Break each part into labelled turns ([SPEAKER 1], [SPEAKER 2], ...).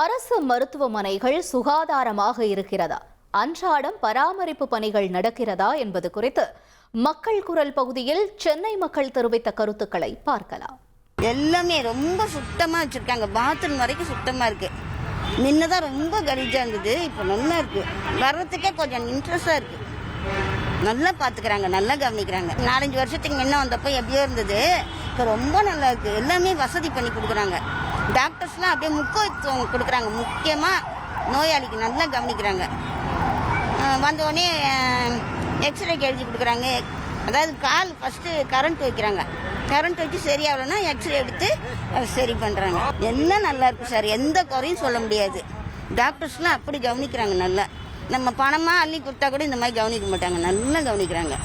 [SPEAKER 1] அரசு மருத்துவமனைகள் சுகாதாரமாக இருக்கிறதா, அன்றாடம் பராமரிப்பு பணிகள் நடக்கிறதா என்பது குறித்து மக்கள் குரல் பகுதியில் சென்னை மக்கள் தெரிவித்த கருத்துக்களை பார்க்கலாம்.
[SPEAKER 2] எல்லாமே ரொம்ப சுத்தமா வச்சிருக்காங்க. பாத்ரூம் வரைக்கும் சுத்தமா இருக்கு. முன்னதான் ரொம்ப கலீஜா இருந்தது, இப்போ நல்லா இருக்கு. வர்றதுக்கே கொஞ்சம் இன்ட்ரெஸ்டா இருக்கு. நல்லா பாத்துக்கிறாங்க, நல்லா கவனிக்கிறாங்க. 4-5 வருஷத்துக்கு முன்ன வந்தப்போ எப்படியோ இருந்தது, இப்போ ரொம்ப நல்லா இருக்கு. எல்லாமே வசதி பண்ணி கொடுக்குறாங்க. டாக்டர்ஸ்லாம் அப்படியே முக்கியத்துவம் கொடுக்குறாங்க. முக்கியமாக நோயாளிக்கு நல்லா கவனிக்கிறாங்க. வந்தோடனே எக்ஸ்ரேக்கு எழுதி கொடுக்குறாங்க. அதாவது கால் ஃபஸ்ட்டு கரண்ட் வைக்கிறாங்க. கரண்ட் வச்சு சரியாகலன்னா எக்ஸ்ரே எடுத்து சரி பண்ணுறாங்க. எல்லாம் நல்லா இருக்குது சார், எந்த குறையும் சொல்ல முடியாது. டாக்டர்ஸ்லாம் அப்படி கவனிக்கிறாங்க நல்லா. நம்ம பணமாக அள்ளி கொடுத்தா கூட இந்த மாதிரி கவனிக்க மாட்டாங்க, நல்லா கவனிக்கிறாங்க.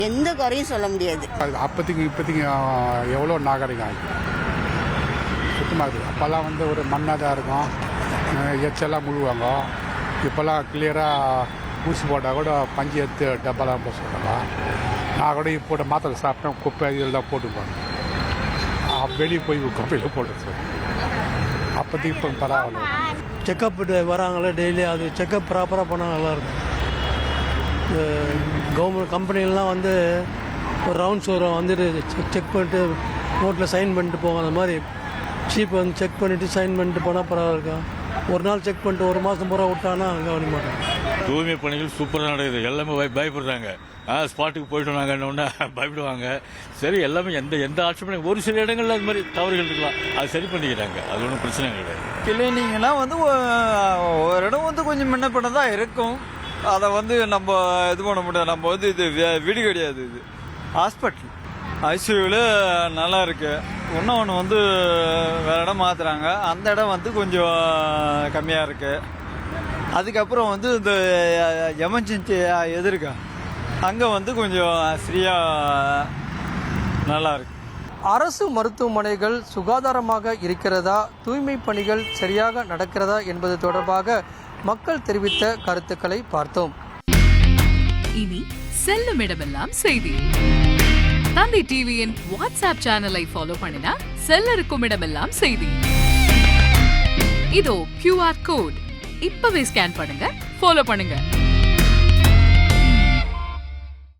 [SPEAKER 2] எந்த குறையும் சொல்ல முடியாது.
[SPEAKER 3] அப்போதைக்கு இப்போதைக்கு எவ்வளோ நாகரிகம் ஆகிடும், சுத்தமாக இருக்குது. அப்போல்லாம் ஒரு மண்ணாக தான் இருக்கும், எச்செல்லாம் முழுவாங்க. இப்போல்லாம் கிளியராக ஊசி போட்டால் கூட பஞ்சு எடுத்து டப்பாலாம் போட சொல்கிறாங்க. நான் கூட இப்போ மாத்திரை சாப்பிட்டேன், குப்பை இதெல்லாம் போட்டுப்பாங்க. வெளியே போய் குப்பையில் போட்டு சார். அப்போதைக்கு இப்போ பரவாயில்ல.
[SPEAKER 4] செக்கப் வராங்களே டெய்லி, அது செக்கப் ப்ராப்பராக பண்ணால் நல்லாயிருக்கும். கவர்மெண்ட் கம்பெனிலாம் ஒரு ரவுண்ட்ஸ் வரும், செக் பண்ணிட்டு நோட்டில் சைன் பண்ணிட்டு போங்க. அந்த மாதிரி சீப்பை செக் பண்ணிவிட்டு சைன் பண்ணிட்டு போனால் பரவாயில்ல. ஒரு நாள் செக் பண்ணிட்டு 1 மாதம் பூரா விட்டானா கவனிக்க மாட்டாங்க.
[SPEAKER 5] தூய்மை பணிகள் சூப்பராக நடக்குது. எல்லாமே பயப்படுறாங்க. ஸ்பாட்டுக்கு போயிட்டு நாங்கள் பயப்படுவாங்க. சரி, எல்லாமே எந்த ஆட்சேபனையும் ஒரு சில இடங்களில் அது மாதிரி தவறுகள் இருக்கலாம், அது சரி பண்ணிக்கிறாங்க. அது ஒன்றும் பிரச்சனை கிடையாது.
[SPEAKER 6] கிளீனிங்லாம் ஒரு இடம் கொஞ்சம் முன்ன பண்ண தான் இருக்கும். அதை நம்ம இது பண்ண முடியாது. நம்ம இது வீடு கிடையாது, இது ஹாஸ்பிட்டல். ஐசியூவில் நல்லா இருக்கு. இன்னொன்று வேற இடம் மாற்றுறாங்க, அந்த இடம் கொஞ்சம் கம்மியாக இருக்கு. அதுக்கப்புறம் இந்த எமர்ஜென்சி எதிர்க்க அங்கே கொஞ்சம் ஃப்ரீயாக நல்லா இருக்கு.
[SPEAKER 7] அரசு மருத்துவமனைகள் சுகாதாரமாக இருக்கிறதா, தூய்மை பணிகள் சரியாக நடக்கிறதா என்பது தொடர்பாக மக்கள் தெரிவித்த கருத்துக்களை பார்த்தோம்.
[SPEAKER 8] இனி செல்லும் இடமெல்லாம் செய்தி. தந்தி டிவியின் வாட்ஸ்அப் சேனலை ஃபாலோ பண்ணினா செல்ல இருக்கும் இடமெல்லாம் செய்தி. இதோ QR கோட், இப்பவே ஸ்கேன் பண்ணுங்க, ஃபாலோ பண்ணுங்க.